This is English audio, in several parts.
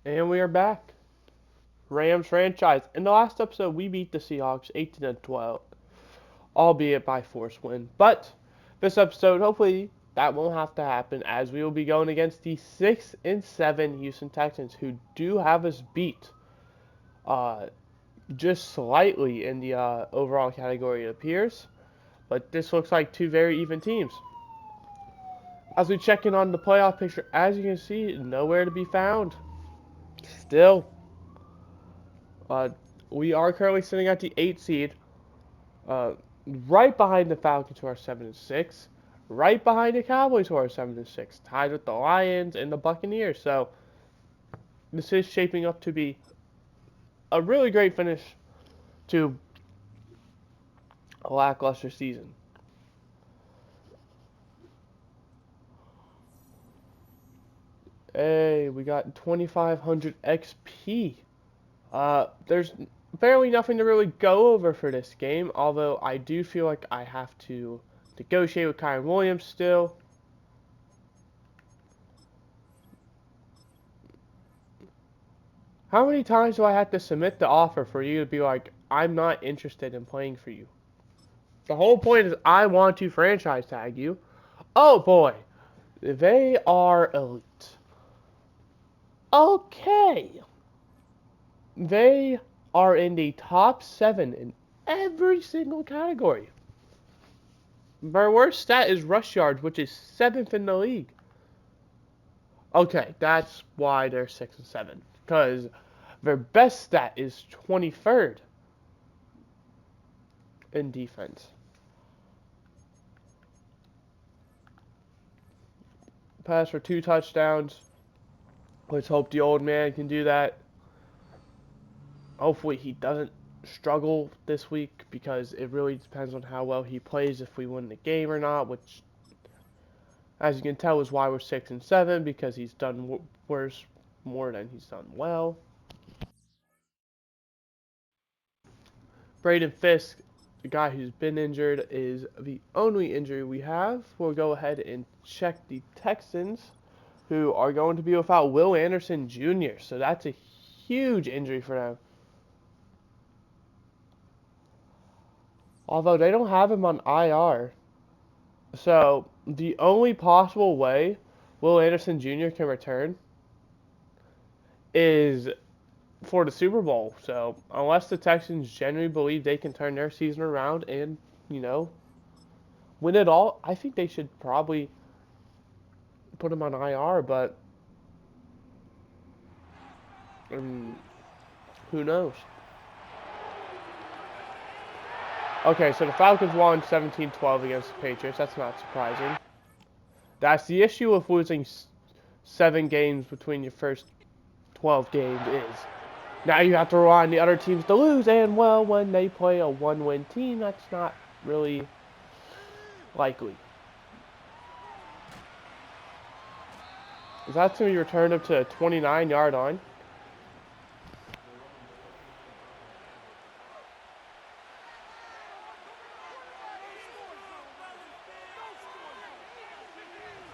And we are back. Rams franchise. In the last episode, we beat the Seahawks 18-12, albeit by force win. But this episode, hopefully, that won't have to happen, as we will be going against the 6-7 Houston Texans, who do have us beat, uh, just slightly in the overall category, it appears. But this looks like two very even teams. As we check in on the playoff picture, as you can see, nowhere to be found. Still, uh, we are currently sitting at the 8 seed, uh, right behind the Falcons, who are 7-6, right behind the Cowboys, who are 7-6, tied with the Lions and the Buccaneers. So this is shaping up to be a really great finish to a lackluster season. Hey, we got 2,500 XP. There's barely nothing to really go over for this game, although I do feel like I have to negotiate with Kyren Williams still. How many times do I have to submit the offer for you to be like, I'm not interested in playing for you? The whole point is I want to franchise tag you. Oh boy, they are elite. Okay. They are in the top 7 in every single category. Their worst stat is rush yards, which is 7th in the league. Okay, that's why they're 6-7. Because their best stat is 23rd in defense. Pass for 2 touchdowns. Let's hope the old man can do that. Hopefully he doesn't struggle this week, because it really depends on how well he plays if we win the game or not, which, as you can tell, is why we're 6-7, because he's done worse more than he's done well. Braden Fisk, the guy who's been injured, is the only injury we have. We'll go ahead and check the Texans, who are going to be without Will Anderson Jr., so that's a huge injury for them. Although they don't have him on IR. So the only possible way Will Anderson Jr. can return is for the Super Bowl. So unless the Texans genuinely believe they can turn their season around and, win it all, I think they should probably put him on IR, but who knows? Okay, so the Falcons won 17-12 against the Patriots. That's not surprising. That's the issue with losing 7 games between your first 12 games is now you have to rely on the other teams to lose, and well, when they play a 1-win team, that's not really likely. Is that to be returned up to a 29-yard line?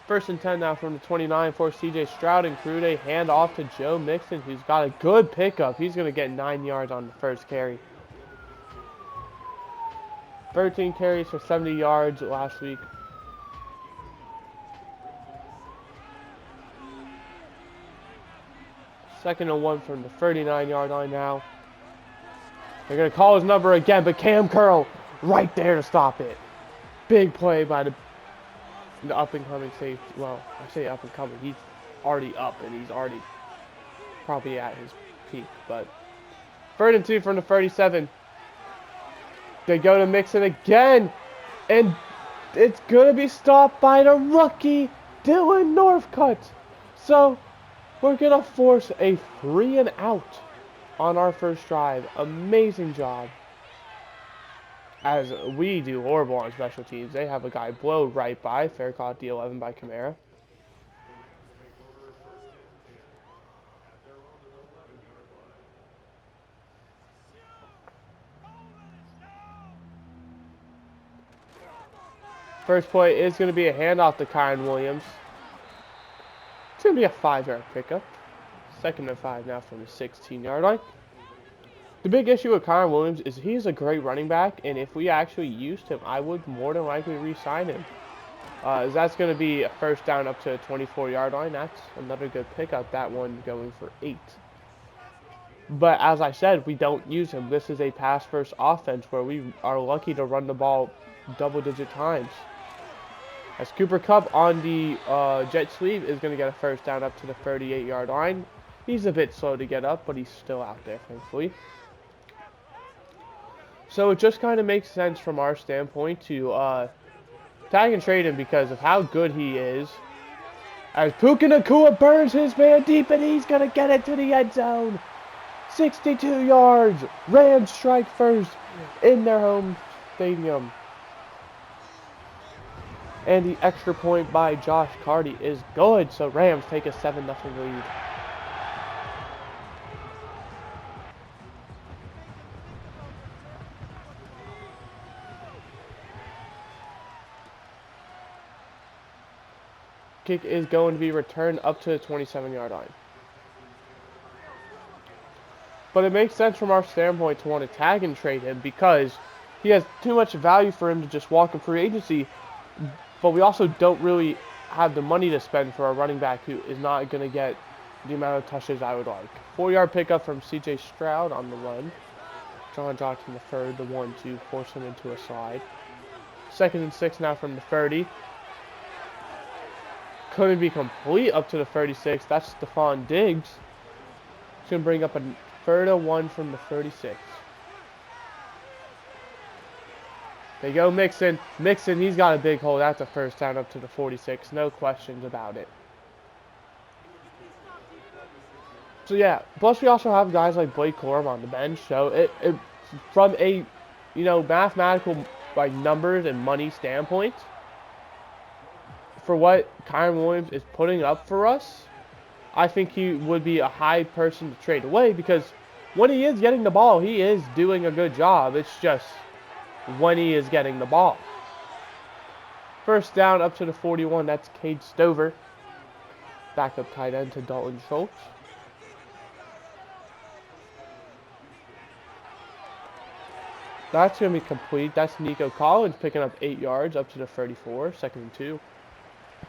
First and 10 now from the 29 for CJ Stroud and crew. They hand off to Joe Mixon, who's got a good pickup. He's going to get 9 yards on the first carry. 13 carries for 70 yards last week. Second and 1 from the 39-yard line now. They're going to call his number again, but Cam Curl right there to stop it. Big play by the up-and-coming safety. Well, I say up-and-coming. He's already up, and he's already probably at his peak. But 3rd and 2 from the 37. They go to Mixon again, and it's going to be stopped by the rookie, Dylan Northcutt. So we're going to force a 3-and-out on our first drive. Amazing job. As we do horrible on special teams. They have a guy blow right by. Fair caught the 11 by Kamara. First play is going to be a handoff to Kyren Williams. It's going to be a 5-yard pickup. 2nd and 5 now from the 16-yard line. The big issue with Kyren Williams is he's a great running back, and if we actually used him, I would more than likely re-sign him. That's going to be a first down up to the 24-yard line. That's another good pickup. That one going for 8. But as I said, we don't use him. This is a pass-first offense where we are lucky to run the ball double-digit times. As Cooper Kupp on the jet sweep is going to get a first down up to the 38-yard line. He's a bit slow to get up, but he's still out there, thankfully. So it just kind of makes sense from our standpoint to tag and trade him because of how good he is. As Puka Nacua burns his man deep, and he's going to get it to the end zone. 62 yards. Rams strike first in their home stadium. And the extra point by Josh Carty is good, so Rams take a 7-0 lead. Kick is going to be returned up to the 27-yard line. But it makes sense from our standpoint to want to tag and trade him because he has too much value for him to just walk in free agency. But we also don't really have the money to spend for a running back who is not going to get the amount of touches I would like. 4-yard pickup from C.J. Stroud on the run. John Johnson III, the 1-2, force him into a slide. 2nd and 6 now from the 30. Couldn't be complete up to the 36. That's Stephon Diggs. It's going to bring up a 3rd and 1 from the 36. There you go, Mixon. Mixon, he's got a big hole. That's a first down up to the 46. No questions about it. So, yeah. Plus, we also have guys like Blake Corum on the bench. So, it from a, mathematical, numbers and money standpoint, for what Kyren Williams is putting up for us, I think he would be a high person to trade away because when he is getting the ball, he is doing a good job. It's just when he is getting the ball. First down up to the 41. That's Cade Stover. Backup tight end to Dalton Schultz. That's going to be complete. That's Nico Collins picking up 8 yards up to the 34. 2nd and 2.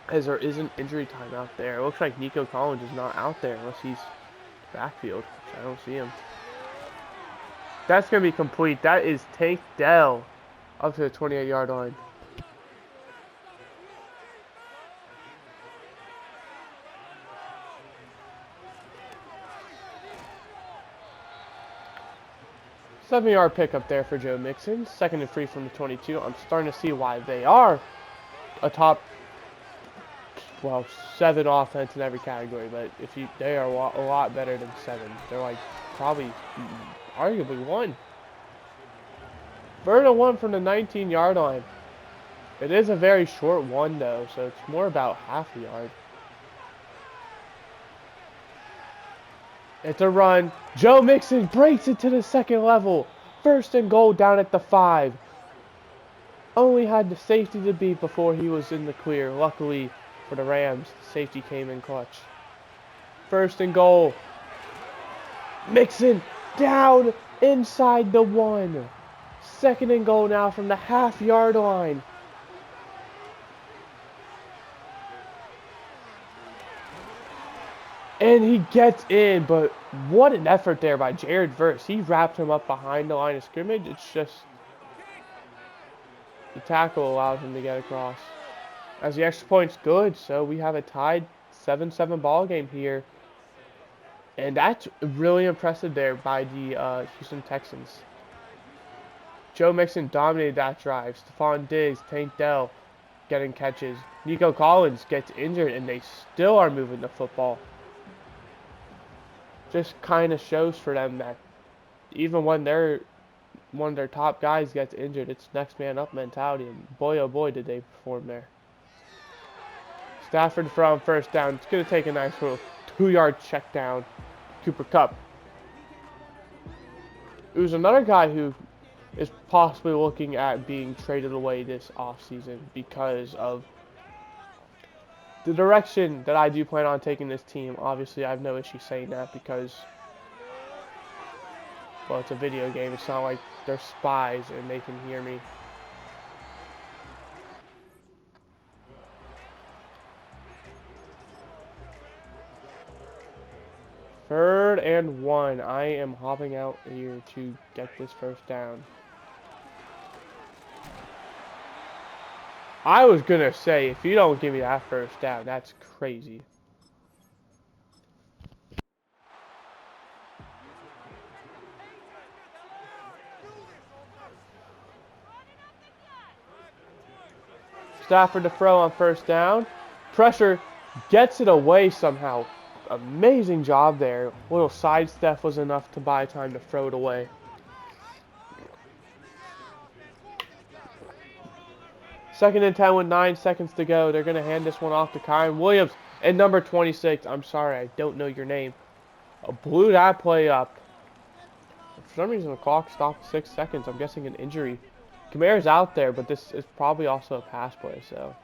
As there is an injury time out there. It looks like Nico Collins is not out there unless he's backfield. I don't see him. That's going to be complete. That is Tank Dell up to the 28-yard line. Seven-yard pickup there for Joe Mixon. 2nd and 3 from the 22. I'm starting to see why they are a top 7 offense in every category, but they are a lot better than 7. They're probably arguably 1. 3rd and 1 from the 19-yard line. It is a very short one though, so it's more about half a yard. It's a run. Joe Mixon breaks it to the 2nd level. 1st and goal down at the 5. Only had the safety to beat before he was in the clear. Luckily for the Rams, the safety came in clutch. 1st and goal. Mixon down inside the 1. 2nd and goal now from the half-yard line. And he gets in, but what an effort there by Jared Verse. He wrapped him up behind the line of scrimmage. It's just the tackle allowed him to get across. As the extra point's good, so we have a tied 7-7 ball game here. And that's really impressive there by the Houston Texans. Joe Mixon dominated that drive. Stephon Diggs, Tank Dell getting catches. Nico Collins gets injured, and they still are moving the football. Just kind of shows for them that even when one of their top guys gets injured, it's next man up mentality. And boy, oh boy, did they perform there. Stafford from first down. It's going to take a nice little 2-yard check down. Cooper Kupp. Who's another guy who is possibly looking at being traded away this offseason because of the direction that I do plan on taking this team, obviously I have no issue saying that because, well, it's a video game. It's not like they're spies and they can hear me. Third and 1. I am hopping out here to get this first down. I was going to say, if you don't give me that first down, that's crazy. Stafford to throw on first down. Pressure, gets it away somehow. Amazing job there. A little sidestep was enough to buy time to throw it away. Second and 10 with 9 seconds to go. They're going to hand this one off to Kyren Williams. And number 26, I'm sorry, I don't know your name, blew that play up. For some reason, the clock stopped 6 seconds. I'm guessing an injury. Kamara's out there, but this is probably also a pass play, so.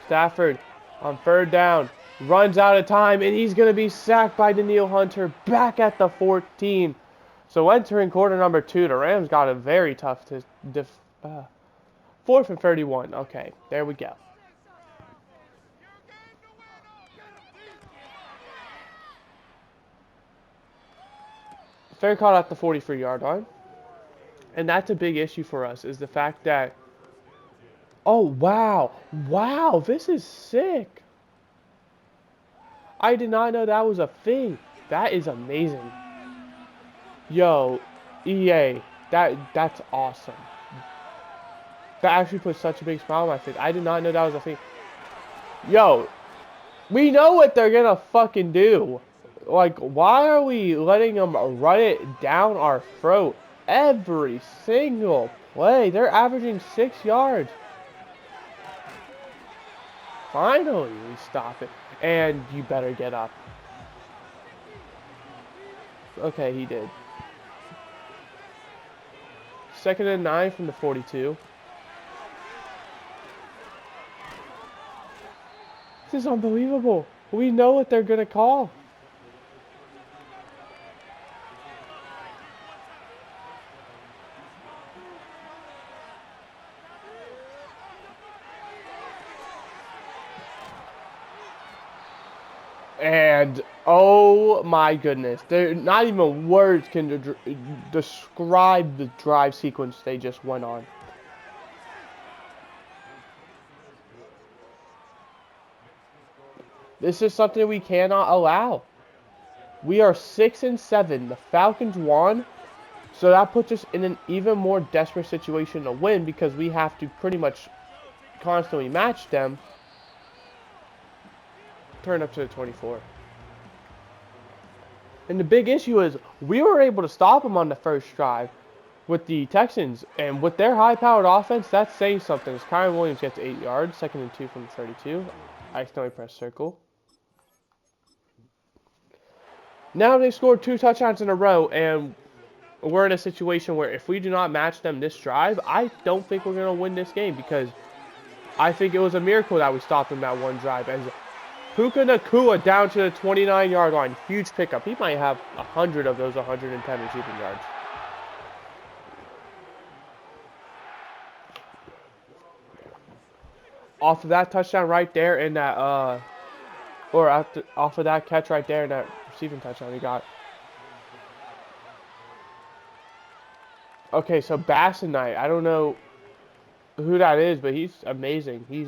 Stafford on third down. Runs out of time, and he's going to be sacked by Danielle Hunter back at the 14. So entering quarter number 2, the Rams got it very tough to 4th and 31. Okay, there we go. Fair caught at the 43-yard line. And that's a big issue for us, is the fact that, oh, wow. Wow, this is sick. I did not know that was a thing. That is amazing. Yo, EA, that's awesome. That actually puts such a big smile on my face. I did not know that was a thing. Yo, we know what they're gonna fucking do. Like, why are we letting them run it down our throat every single play? They're averaging 6 yards. Finally, we stop it. And you better get up. Okay, he did. Second and 9 from the 42. This is unbelievable. We know what they're going to call. And, oh my goodness, not even words can describe the drive sequence they just went on. This is something we cannot allow. We are 6 and 7. The Falcons won, so that puts us in an even more desperate situation to win because we have to pretty much constantly match them. Turn up to the 24. And the big issue is we were able to stop them on the first drive with the Texans. And with their high-powered offense, that's saying something. As Kyren Williams gets 8 yards, second and 2 from 32. I accidentally pressed circle. Now they scored 2 touchdowns in a row, and we're in a situation where if we do not match them this drive, I don't think we're going to win this game because I think it was a miracle that we stopped them that one drive. As Puka Nacua down to the 29-yard line. Huge pickup. He might have 100 of those 110 receiving yards. Off of that touchdown right there and that, off of that catch right there and that receiving touchdown he got. Okay, so Bassanite. I don't know who that is, but he's amazing. He's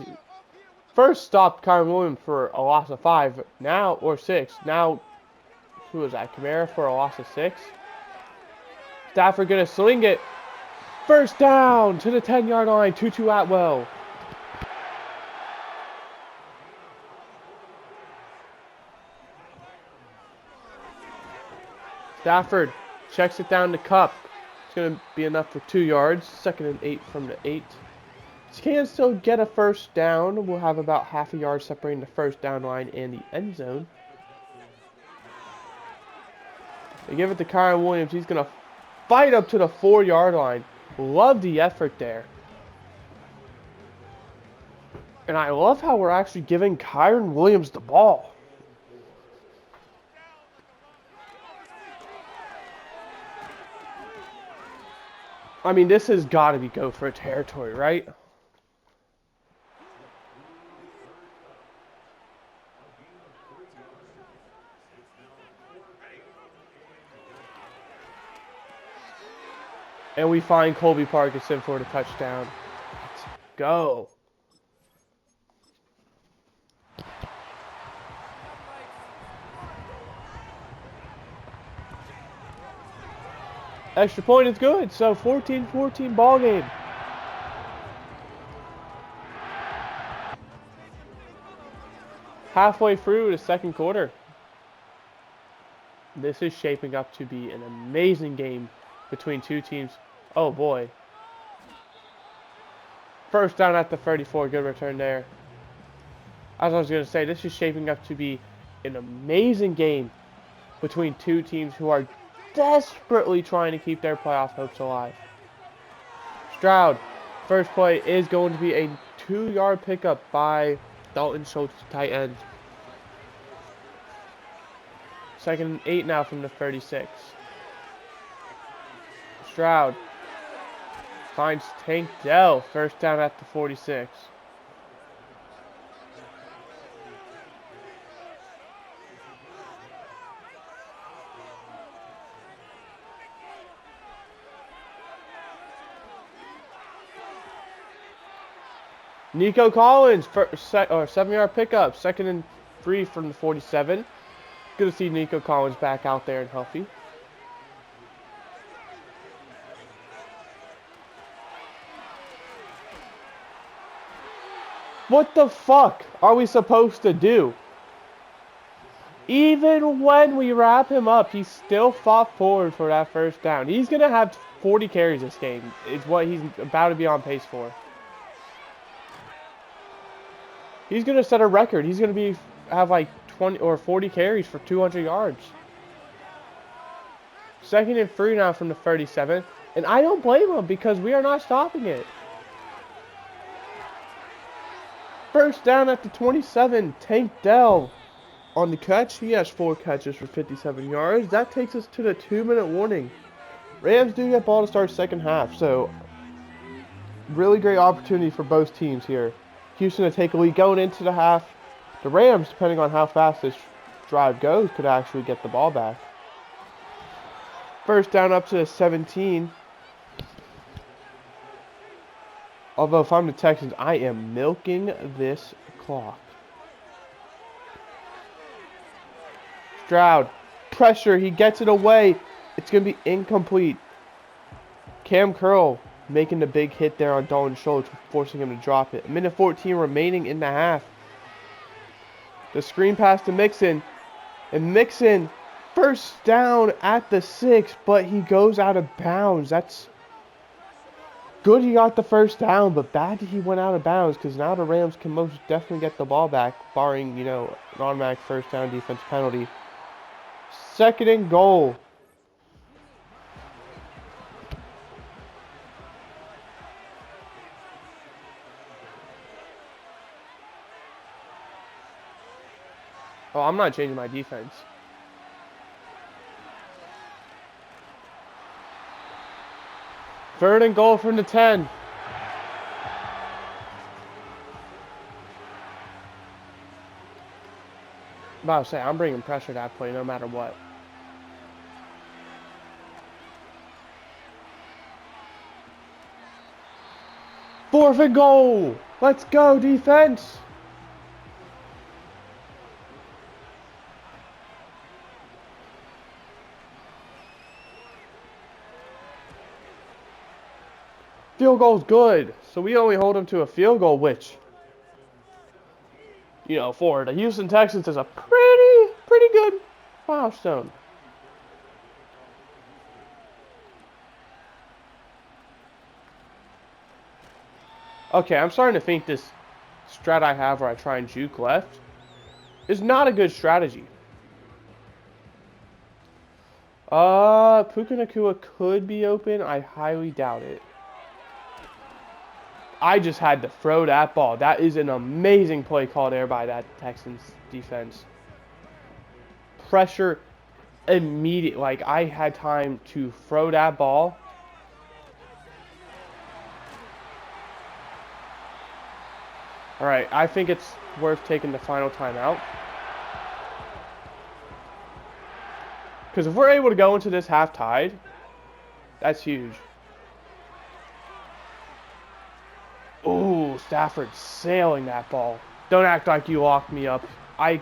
first stopped Kyren Williams for a loss of 5, now, or 6. Now, who was that? Kamara for a loss of 6. Stafford gonna sling it. First down to the 10-yard line. Tutu Atwell. Stafford checks it down to Kupp. It's gonna be enough for 2 yards. Second and 8 from the 8. Can still get a first down. We'll have about half a yard separating the first down line and the end zone. They give it to Kyren Williams. He's going to fight up to the 4-yard line. Love the effort there. And I love how we're actually giving Kyron Williams the ball. I mean, this has got to be go for a territory, right? And we find Colby Parkinson for the touchdown. Let's go. Extra point is good. So 14-14 ball game. Halfway through the second quarter. This is shaping up to be an amazing game between two teams. Oh boy. First down at the 34. Good return there. As I was going to say, this is shaping up to be an amazing game between two teams who are desperately trying to keep their playoff hopes alive. Stroud, first play is going to be a 2-yard pickup by Dalton Schultz, tight end. 2nd and 8 now from the 36. Stroud finds Tank Dell, first down at the 46. Nico Collins, 7-yard pickup, 2nd and 3 from the 47. Good to see Nico Collins back out there and healthy. What the fuck are we supposed to do? Even when we wrap him up, he still fought forward for that first down. He's going to have 40 carries this game. Is what he's about to be on pace for. He's going to set a record. He's going to have like 20 or 40 carries for 200 yards. 2nd and 3 now from the 37. And I don't blame him because we are not stopping it. First down at the 27. Tank Dell on the catch. He has 4 catches for 57 yards. That takes us to the 2-minute warning. Rams do get ball to start second half. So, really great opportunity for both teams here. Houston to take a lead going into the half. The Rams, depending on how fast this drive goes, could actually get the ball back. First down up to the 17. Although if I'm the Texans, I am milking this clock. Stroud, pressure, he gets it away. It's going to be incomplete. Cam Curl making the big hit there on Dalton Schultz, forcing him to drop it. 1:14 remaining in the half. The screen pass to Mixon. And Mixon, first down at the 6, but he goes out of bounds. That's good he got the first down, but bad he went out of bounds because now the Rams can most definitely get the ball back, barring, an automatic first down defense penalty. 2nd and goal. Oh, I'm not changing my defense. Third and goal from the 10. About to say, I'm bringing pressure that play no matter what. Fourth and goal. Let's go, defense. Field goal's good. So we only hold them to a field goal, which, for the Houston Texans is a pretty good milestone. Okay, I'm starting to think this strat I have where I try and juke left is not a good strategy. Puka Nacua could be open. I highly doubt it. I just had to throw that ball. That is an amazing play call there by that Texans defense. Pressure immediate. Like, I had time to throw that ball. All right, I think it's worth taking the final timeout. Because if we're able to go into this half tied, that's huge. Ooh, Stafford sailing that ball. Don't act like you locked me up. You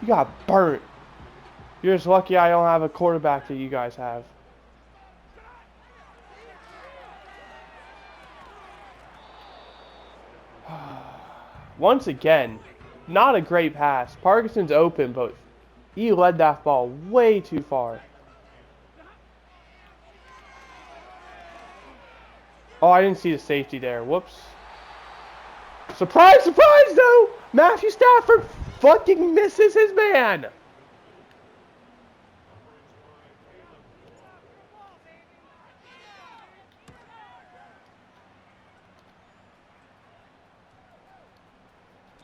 got burnt. You're just lucky I don't have a quarterback that you guys have. Once again, not a great pass. Parkinson's open, but he led that ball way too far. Oh, I didn't see the safety there. Whoops. Surprise, surprise, though! Matthew Stafford fucking misses his man.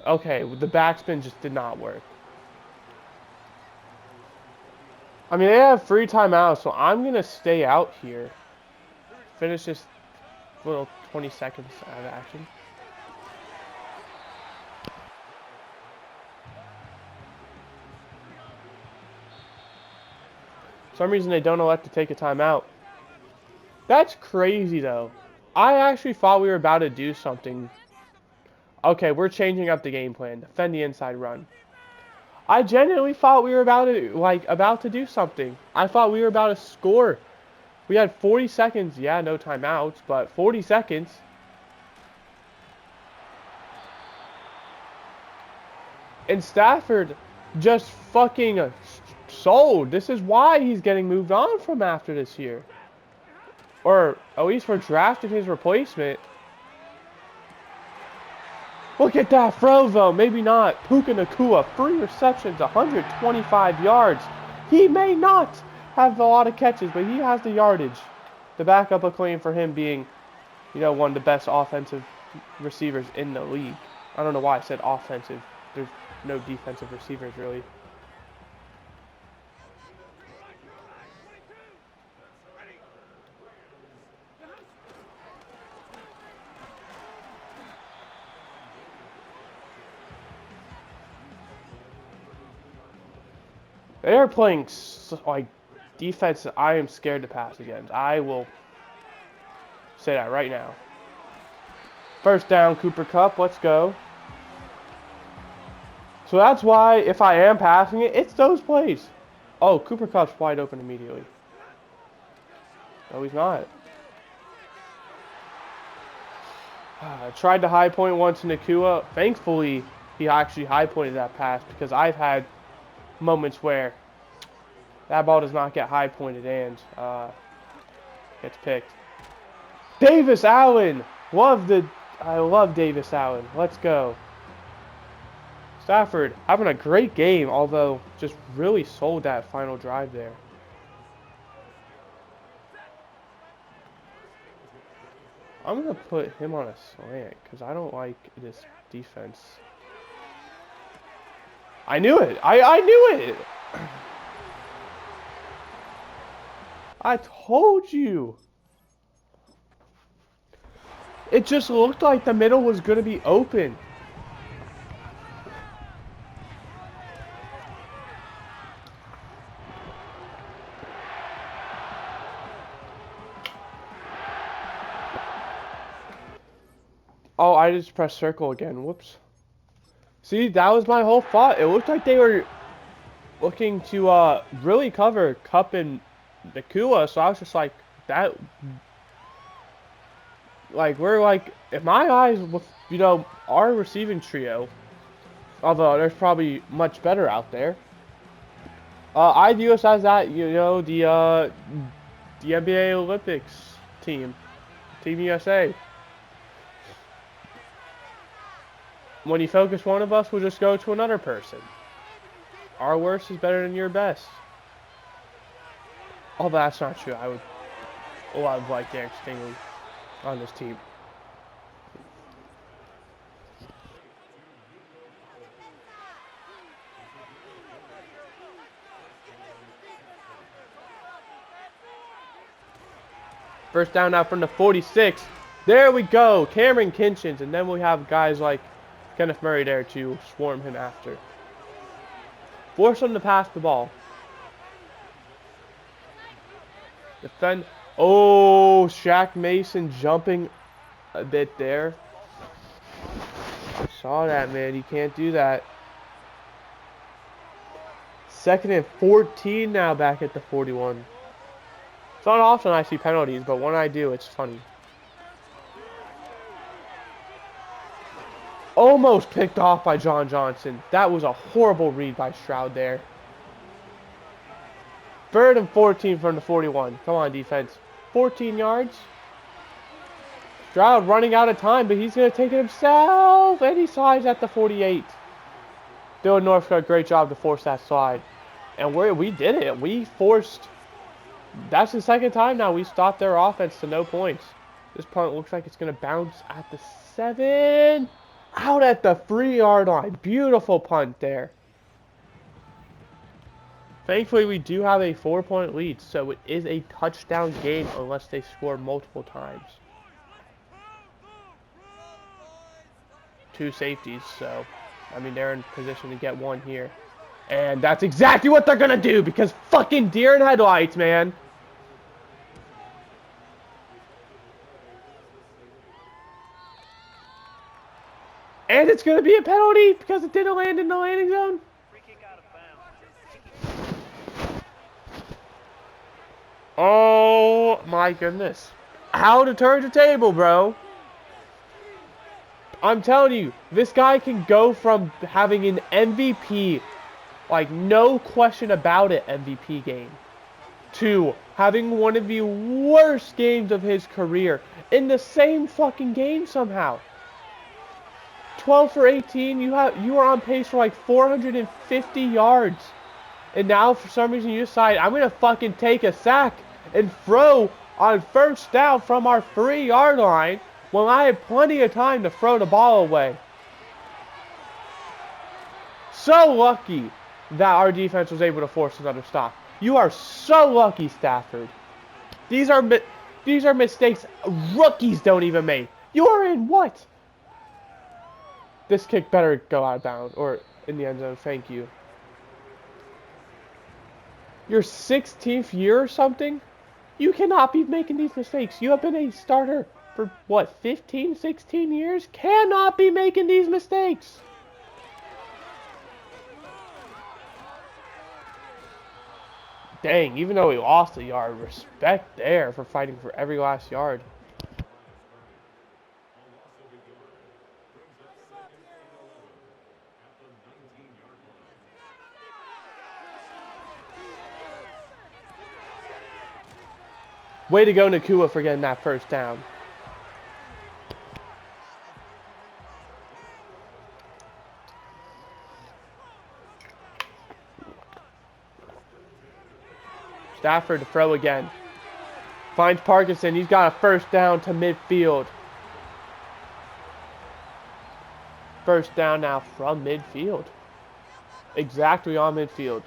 Okay, the backspin just did not work. I mean, they have free timeouts, so I'm going to stay out here. Finish this little 20 seconds out of action. For some reason, they don't elect to take a timeout. That's crazy, though. I actually thought we were about to do something. Okay, we're changing up the game plan. Defend the inside run. I genuinely thought we were about to do something. I thought we were about to score. We had 40 seconds. Yeah, no timeouts, but 40 seconds. And Stafford just fucking sold. This is why he's getting moved on from after this year. Or at least for drafting his replacement. Look at that throw, though. Maybe not. Puka Nacua, 3 receptions, 125 yards. He may not have a lot of catches, but he has the yardage. The backup acclaim for him being, one of the best offensive receivers in the league. I don't know why I said offensive. There's no defensive receivers, really. They are playing defense that I am scared to pass against. I will say that right now. First down, Cooper Kupp. Let's go. So that's why if I am passing it, it's those plays. Oh, Cooper Kupp's wide open immediately. No, he's not. I tried to high point once in Nacua. Thankfully, he actually high pointed that pass because I've had moments where that ball does not get high pointed and gets picked. Davis Allen, I love Davis Allen. Let's go. Stafford having a great game, although just really sold that final drive there. I'm gonna put him on a slant because I don't like this defense. I knew it. I knew it. I told you. It just looked like the middle was going to be open. Oh, I just pressed circle again. Whoops. See, that was my whole thought. It looked like they were looking to really cover Kupp and Nacua, so I was just like, that... Like, we're like, in my eyes, with, our receiving trio, although there's probably much better out there, I view us as that, the NBA Olympics team, Team USA. When you focus one of us, we'll just go to another person. Our worst is better than your best. Oh, that's not true. I would like Derek Stingley on this team. First down now from the 46. There we go. Cameron Kinchens. And then we have guys like Kenneth Murray there to swarm him after. Force him to pass the ball. Defend. Oh, Shaq Mason jumping a bit there. I saw that, man. You can't do that. 2nd and 14 now back at the 41. It's not often I see penalties, but when I do, it's funny. Almost picked off by John Johnson. That was a horrible read by Stroud there. 3rd and 14 from the 41. Come on, defense. 14 yards. Stroud running out of time, but he's going to take it himself. And he slides at the 48. Dylan Northcutt, great job to force that slide. And we did it. We forced... That's the 2nd time now we stopped their offense to no points. This punt looks like it's going to bounce at the 7. Out at the 3-yard line. Beautiful punt there. Thankfully, we do have a 4-point lead, so it is a touchdown game unless they score multiple times. 2 safeties, so, I mean, they're in position to get one here. And that's exactly what they're going to do because fucking deer in headlights, man. And it's going to be a penalty because it didn't land in the landing zone. Oh my goodness. How to turn the table, bro. I'm telling you, this guy can go from having an MVP, like no question about it, MVP game, to having one of the worst games of his career in the same fucking game somehow. 12 for 18, you are on pace for like 450 yards. And now for some reason you decide I'm going to fucking take a sack and throw on 1st down from our 3-yard line when I had plenty of time to throw the ball away. So lucky that our defense was able to force another stop. You are so lucky, Stafford. These are mistakes rookies don't even make. You are in what? This kick better go out of bounds or in the end zone. Thank you. Your 16th year or something? You cannot be making these mistakes. You have been a starter for what, 15, 16 years? Cannot be making these mistakes. Dang, even though he lost a yard, respect there for fighting for every last yard. Way to go, Nacua, for getting that 1st down. Stafford to throw again. Finds Parkinson. He's got a 1st down to midfield. 1st down now from midfield. Exactly on midfield.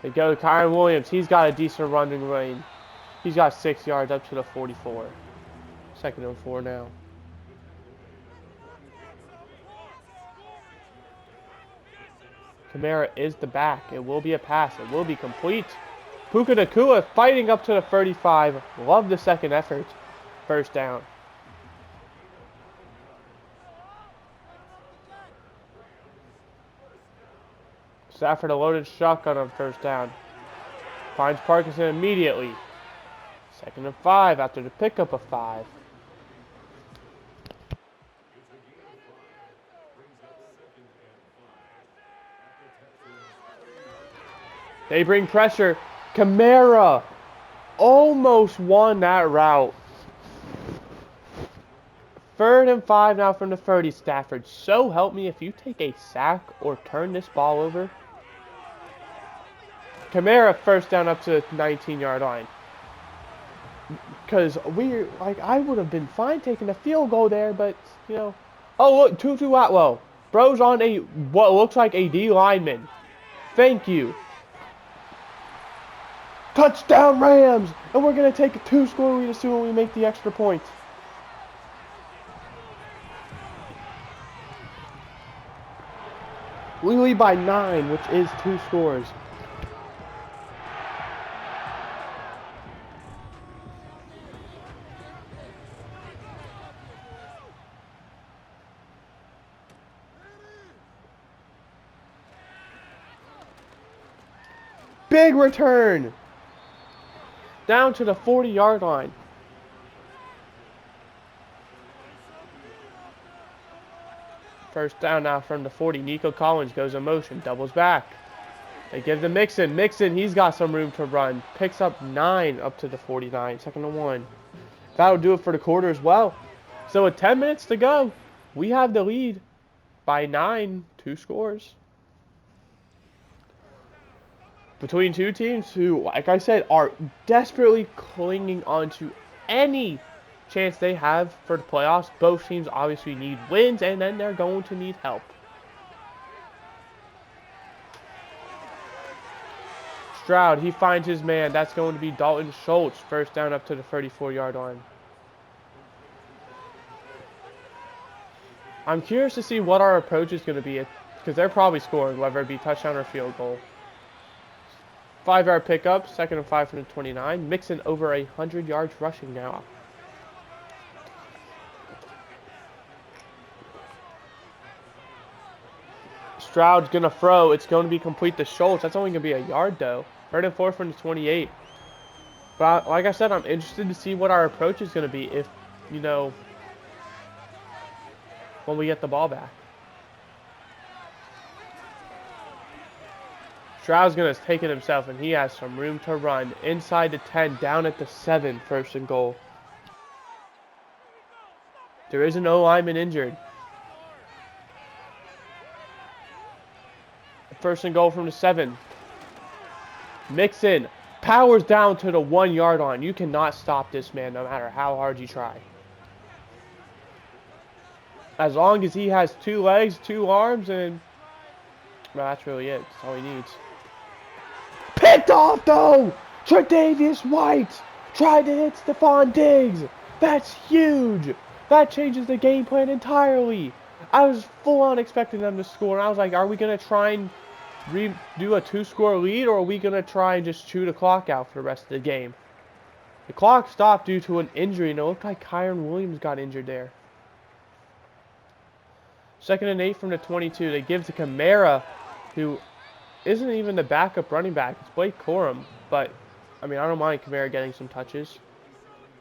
They go to Kyron Williams. He's got a decent running lane. He's got 6 yards up to the 44. 2nd and 4 now. Kamara is the back. It will be a pass. It will be complete. Puka Nacua fighting up to the 35. Love the 2nd effort. 1st down. Stafford a loaded shotgun on 1st down. Finds Parkinson immediately. 2nd and 5 after the pickup of 5. They bring pressure. Kamara almost won that route. 3rd and 5 now from the 30. Stafford, so help me if you take a sack or turn this ball over. Kamara 1st down up to the 19-yard line. Because I would have been fine taking a field goal there, but, you know. Oh, look, Tutu Atwell. Bro's on what looks like a D lineman. Thank you. Touchdown Rams! And we're going to take a 2-score lead as soon as we make the extra point. We lead by 9, which is 2 scores. Big return! Down to the 40-yard line. First down now from the 40. Nico Collins goes in motion, doubles back. They give to Mixon. Mixon, he's got some room to run. Picks up 9 up to the 49. 2nd and 1. That'll do it for the quarter as well. So with 10 minutes to go, we have the lead by 9, 2 scores. Between two teams who, like I said, are desperately clinging on to any chance they have for the playoffs. Both teams obviously need wins, and then they're going to need help. Stroud, he finds his man. That's going to be Dalton Schultz. First down up to the 34-yard line. I'm curious to see what our approach is going to be, because they're probably scoring, whether it be touchdown or field goal. 5-yard pickup, 2nd and 5 from the 29. Mixon over 100 yards rushing now. Stroud's going to throw. It's going to be complete to Schultz. That's only going to be a yard, though. 3rd and 4 from the 28. But like I said, I'm interested to see what our approach is going to be if, you know, when we get the ball back. Stroud's going to take it himself, and he has some room to run. Inside the 10, down at the 7, 1st and goal. There is an O-lineman injured. 1st and goal from the 7. Mixon powers down to the 1-yard line. You cannot stop this man no matter how hard you try. As long as he has 2 legs, 2 arms, and well, that's really it. That's all he needs. Picked off, though! Tre'Davious White tried to hit Stephon Diggs. That's huge. That changes the game plan entirely. I was full on expecting them to score, and I was like, are we going to try and do a 2-score lead, or are we going to try and just chew the clock out for the rest of the game? The clock stopped due to an injury, and it looked like Kyren Williams got injured there. 2nd and 8 from the 22. They give to Kamara, who isn't even the backup running back. It's Blake Corum, but, I mean, I don't mind Kamara getting some touches.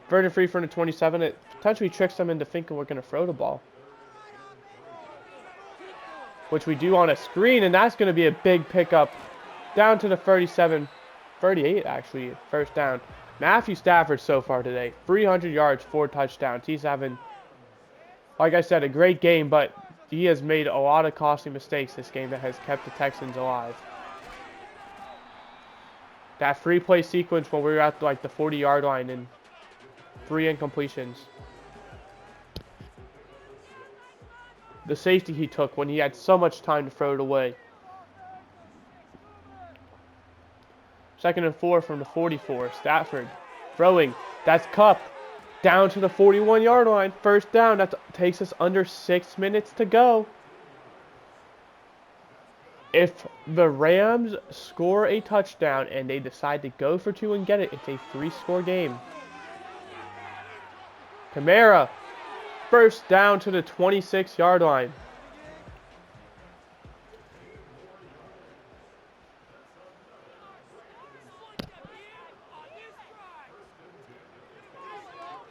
3rd and 3 from the 27. It potentially tricks them into thinking we're going to throw the ball, which we do on a screen, and that's going to be a big pickup down to the 37, 38 actually, 1st down. Matthew Stafford so far today, 300 yards, 4 touchdowns. He's having, like I said, a great game, but he has made a lot of costly mistakes this game that has kept the Texans alive. That 3-play sequence when we were at like the 40-yard line and 3 incompletions. The safety he took when he had so much time to throw it away. 2nd and 4 from the 44. Stafford throwing. That's Kupp. Down to the 41-yard line. 1st down. That takes us under 6 minutes to go. If the Rams score a touchdown and they decide to go for 2 and get it, it's a 3-score game. Kamara. 1st down to the 26-yard line.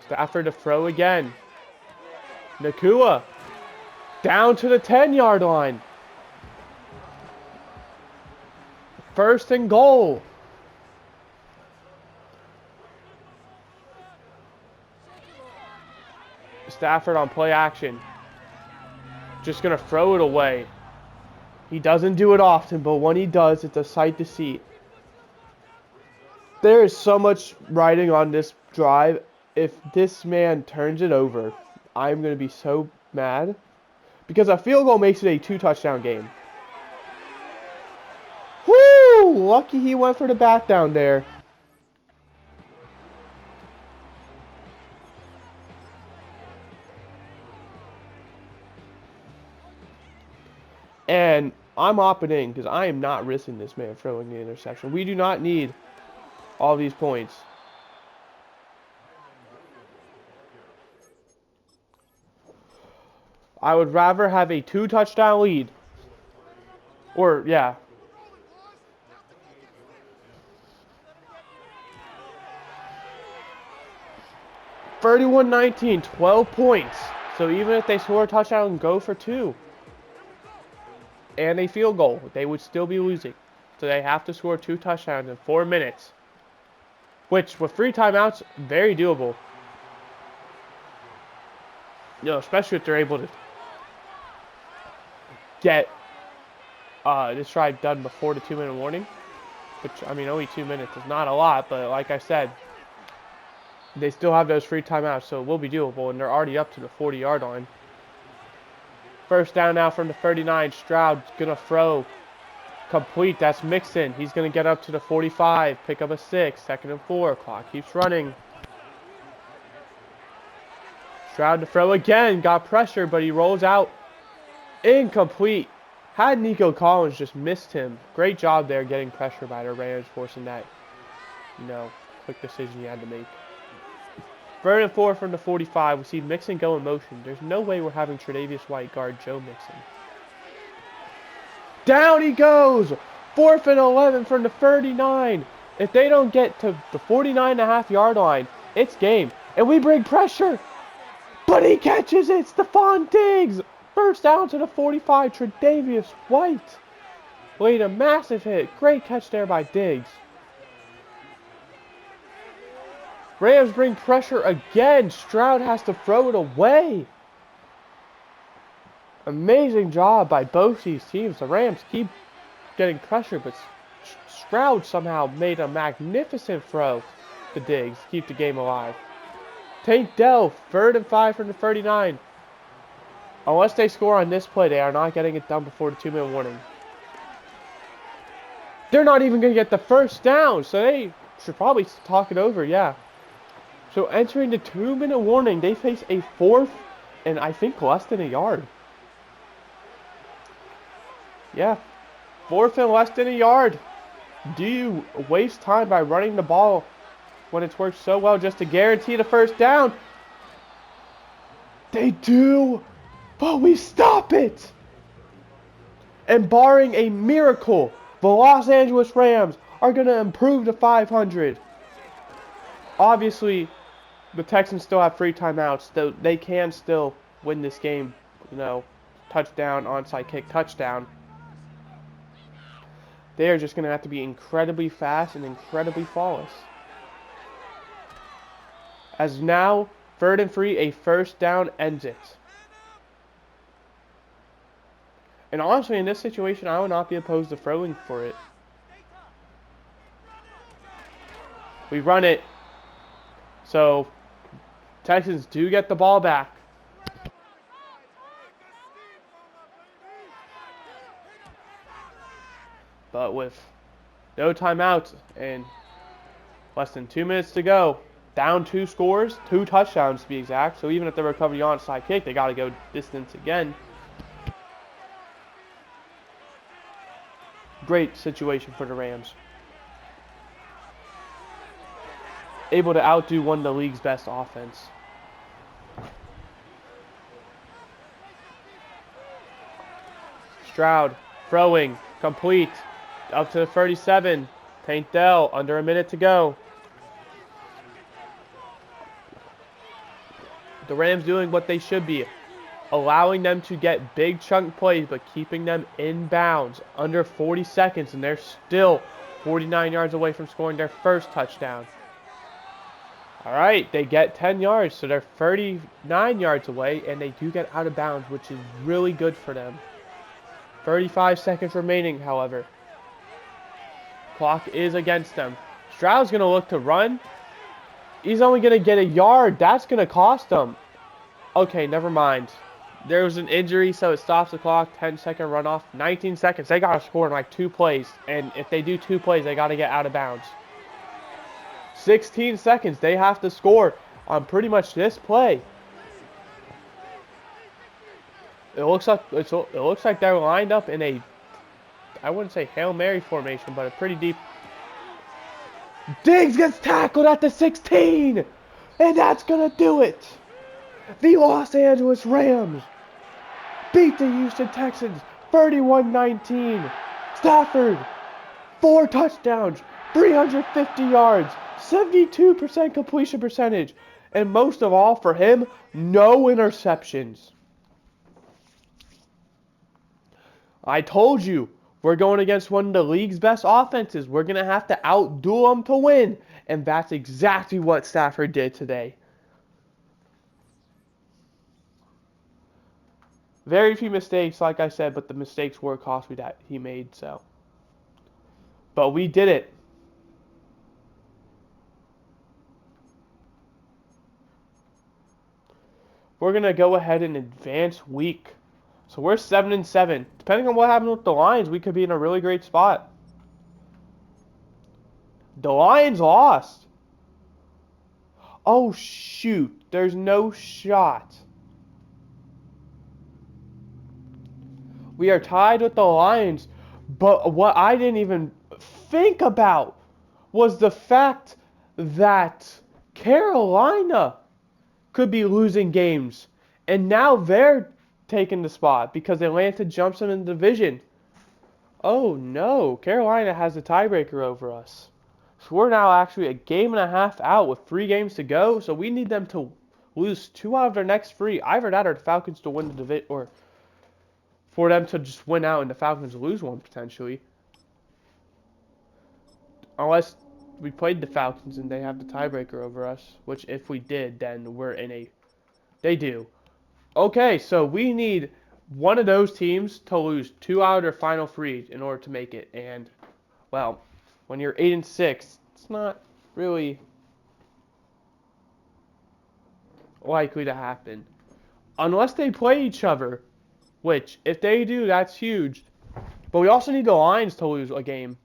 Stafford to throw again. Nacua. Down to the 10-yard line. 1st and goal. Stafford on play action. Just going to throw it away. He doesn't do it often, but when he does, it's a sight to see. There is so much riding on this drive. If this man turns it over, I'm going to be so mad. Because a field goal makes it a 2-touchdown game. Woo! Lucky he went for the bat down there. I'm opting in because I am not risking this man throwing the interception. We do not need all these points. I would rather have a 2-touchdown lead. Or, yeah. (31-19), 12 points. So even if they score a touchdown and go for 2 and a field goal, they would still be losing. So they have to score 2 touchdowns in 4 minutes. Which, with 3 timeouts, very doable. You know, especially if they're able to get this drive done before the 2-minute warning. Which, I mean, only 2 minutes is not a lot, but like I said, they still have those 3 timeouts, so it will be doable, and they're already up to the 40-yard line. First down now from the 39. Stroud's going to throw. Complete. That's Mixon. He's going to get up to the 45. Pick up a 6. 2nd and 4. Clock keeps running. Stroud to throw again. Got pressure, but he rolls out. Incomplete. Had Nico Collins just missed him. Great job there getting pressure by the Rams, forcing that, you know, quick decision he had to make. 3rd and 4 from the 45. We see Mixon go in motion. There's no way we're having Tre'Davious White guard Joe Mixon. Down he goes! 4th and 11 from the 39. If they don't get to the 49.5-yard line, it's game. And we bring pressure. But he catches it. Stephon Diggs. First down to the 45. Tre'Davious White. Laid a massive hit. Great catch there by Diggs. Rams bring pressure again. Stroud has to throw it away. Amazing job by both these teams. The Rams keep getting pressure, but Stroud somehow made a magnificent throw to Diggs to keep the game alive. Tank Dell, 3rd and 5 from the 39. Unless they score on this play, they are not getting it done before the 2-minute warning. They're not even going to get the first down, so they should probably talk it over, yeah. So entering the 2-minute warning, they face a 4th and I think less than a yard. Yeah, 4th and less than a yard. Do you waste time by running the ball when it's worked so well just to guarantee the first down? They do, but we stop it. And barring a miracle, the Los Angeles Rams are going to improve to 500. Obviously, the Texans still have 3 timeouts, so they can still win this game, you know, touchdown, onside kick, touchdown. They are just going to have to be incredibly fast and incredibly flawless. As now, 3rd and 3, a first down ends it. And honestly, in this situation, I would not be opposed to throwing for it. We run it. So, Texans do get the ball back. But with no timeouts and less than 2 minutes to go, down 2 scores, 2 touchdowns to be exact. So even if they recover the onside kick, they got to go distance again. Great situation for the Rams. Able to outdo one of the league's best offense. Stroud throwing, complete, up to the 37. Tank Dell, under a minute to go. The Rams doing what they should be, allowing them to get big chunk plays, but keeping them in bounds under 40 seconds, and they're still 49 yards away from scoring their first touchdown. All right, they get 10 yards, so they're 39 yards away, and they do get out of bounds, which is really good for them. 35 seconds remaining, however. Clock is against them. Stroud's going to look to run. He's only going to get a yard. That's going to cost them. Okay, never mind. There was an injury, so it stops the clock. 10-second runoff. 19 seconds. They got to score in like 2 plays. And if they do 2 plays, they got to get out of bounds. 16 seconds. They have to score on pretty much this play. It looks like they're lined up in a I wouldn't say Hail Mary formation, but a pretty deep. Diggs gets tackled at the 16! And that's going to do it! The Los Angeles Rams beat the Houston Texans 31-19. Stafford, 4 touchdowns, 350 yards, 72% completion percentage, and most of all for him, no interceptions. I told you, we're going against one of the league's best offenses. We're going to have to outdo them to win, and that's exactly what Stafford did today. Very few mistakes, like I said, but the mistakes were costly that he made, so. But we did it. We're going to go ahead and advance week. So we're 7-7. Depending on what happens with the Lions, we could be in a really great spot. The Lions lost. Oh, shoot. There's no shot. We are tied with the Lions, but what I didn't even think about was the fact that Carolina could be losing games, and now they're taking the spot because Atlanta jumps them in the division. Oh no, Carolina has a tiebreaker over us. So we're now actually a game and a half out with 3 games to go, so we need them to lose 2 out of their next 3. Either that or the Falcons to win the division, or for them to just win out and the Falcons lose one potentially. Unless we played the Falcons and they have the tiebreaker over us, which if we did, then we're in a... They do. Okay, so we need one of those teams to lose 2 out of their final 3 in order to make it. And, well, when you're 8-6, it's not really likely to happen. Unless they play each other. Which, if they do, that's huge. But we also need the Lions to lose a game.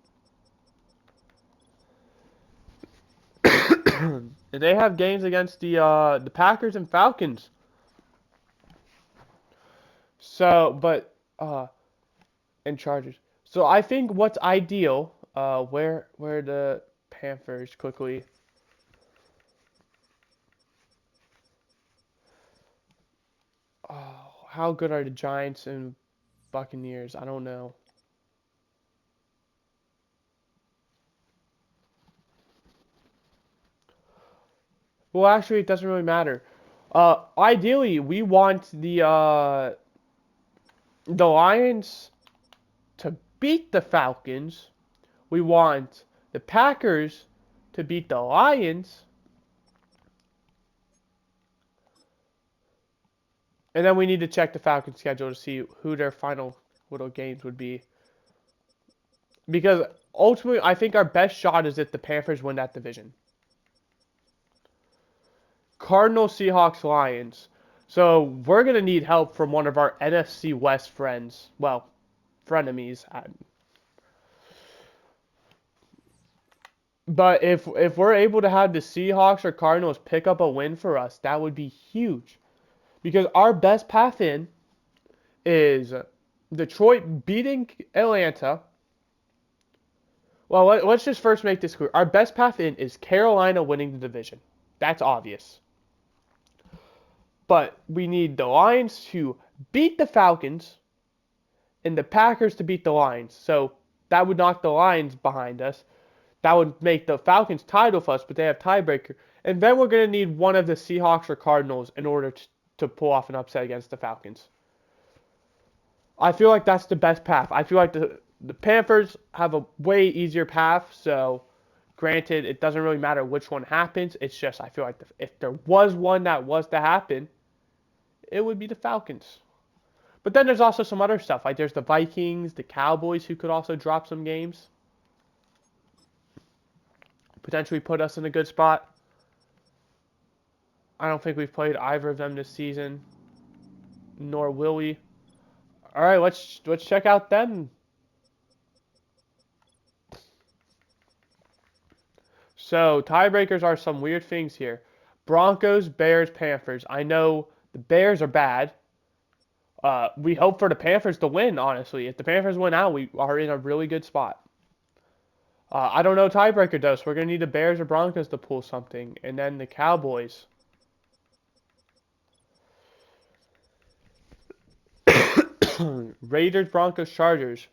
And they have games against the Packers and Falcons. So, but, and Chargers. So I think what's ideal, where the Panthers quickly. Oh, how good are the Giants and Buccaneers? I don't know. Well, actually, it doesn't really matter. Ideally, we want the Lions to beat the Falcons. We want the Packers to beat the Lions. And then we need to check the Falcons schedule to see who their final little games would be. Because ultimately, I think our best shot is if the Panthers win that division. Cardinals, Seahawks, Lions. So we're going to need help from one of our NFC West friends. Well, frenemies. But if we're able to have the Seahawks or Cardinals pick up a win for us, that would be huge. Because our best path in is Detroit beating Atlanta. Well, let's just first make this clear. Our best path in is Carolina winning the division. That's obvious. But we need the Lions to beat the Falcons and the Packers to beat the Lions. So that would knock the Lions behind us. That would make the Falcons tied with us, but they have tiebreaker. And then we're going to need one of the Seahawks or Cardinals in order to pull off an upset against the Falcons. I feel like that's the best path. I feel like the Panthers have a way easier path, so granted, it doesn't really matter which one happens. It's just I feel like if there was one that was to happen, it would be the Falcons. But then there's also some other stuff. Like there's the Vikings, the Cowboys who could also drop some games. Potentially put us in a good spot. I don't think we've played either of them this season. Nor will we. Alright, let's check out them. So, tiebreakers are some weird things here. Broncos, Bears, Panthers. I know the Bears are bad. We hope for the Panthers to win, honestly. If the Panthers win out, we are in a really good spot. I don't know tiebreaker though, so we're going to need the Bears or Broncos to pull something. And then the Cowboys. Raiders, Broncos, Chargers.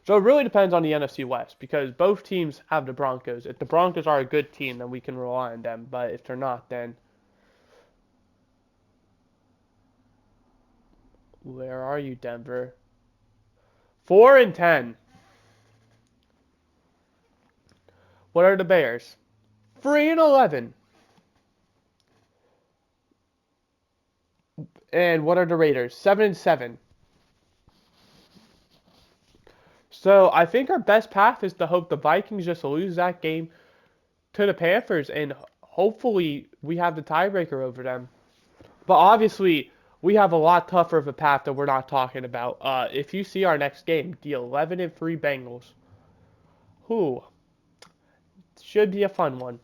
So it really depends on the NFC West because both teams have the Broncos. If the Broncos are a good team, then we can rely on them. But if they're not, then where are you, Denver? 4-10. What are the Bears? 3-11. And what are the Raiders? 7-7. So I think our best path is to hope the Vikings just lose that game to the Panthers, and hopefully we have the tiebreaker over them. But obviously, we have a lot tougher of a path that we're not talking about. If you see our next game, the 11-3 Bengals, who should be a fun one.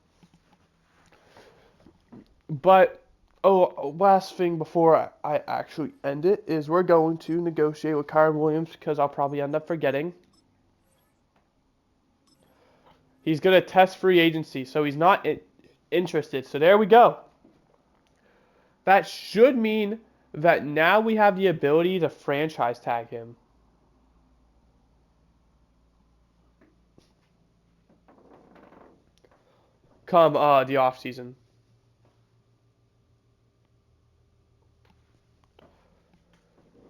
But last thing before I actually end it is we're going to negotiate with Kyren Williams because I'll probably end up forgetting. He's going to test free agency, so he's not interested. So there we go. That should mean that now we have the ability to franchise tag him. Come the off season.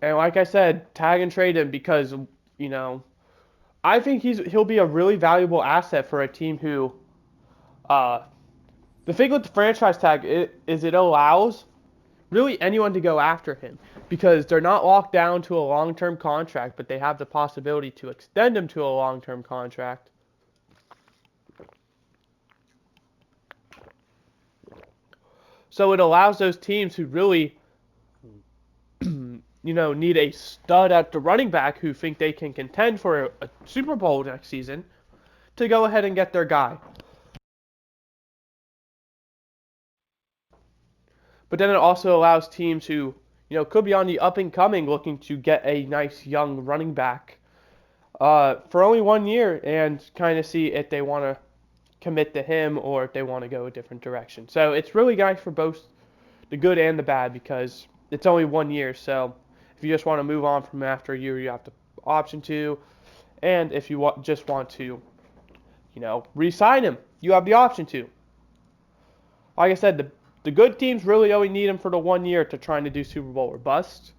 And like I said, tag and trade him because, you know, I think he'll be a really valuable asset for a team who the thing with the franchise tag is it allows really anyone to go after him because they're not locked down to a long-term contract, but they have the possibility to extend him to a long-term contract. So it allows those teams who really, need a stud at the running back who think they can contend for a Super Bowl next season to go ahead and get their guy. But then it also allows teams who, could be on the up and coming looking to get a nice young running back for only 1 year and kind of see if they want to commit to him or if they want to go a different direction. So it's really nice for both the good and the bad because it's only 1 year. So if you just want to move on from after a year, you have the option to. And if you just want to, re-sign him, you have the option to. Like I said, the good teams really only need him for the 1 year to trying to do Super Bowl or bust.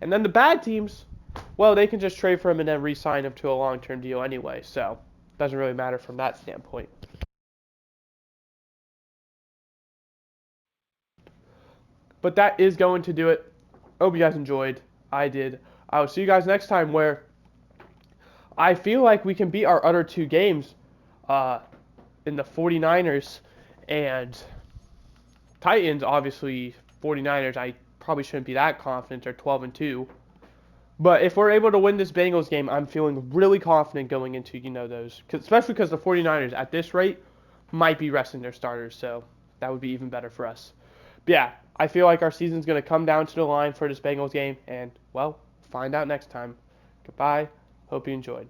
And then the bad teams, well, they can just trade for him and then re-sign him to a long-term deal anyway. So it doesn't really matter from that standpoint. But that is going to do it. Hope you guys enjoyed. I did. I will see you guys next time where I feel like we can beat our other two games in the 49ers and Titans. Obviously, 49ers, I probably shouldn't be that confident. They're 12-2. But if we're able to win this Bengals game, I'm feeling really confident going into, those. Especially because the 49ers, at this rate, might be resting their starters. So that would be even better for us. But yeah, I feel like our season's going to come down to the line for this Bengals game. And, well, find out next time. Goodbye. Hope you enjoyed.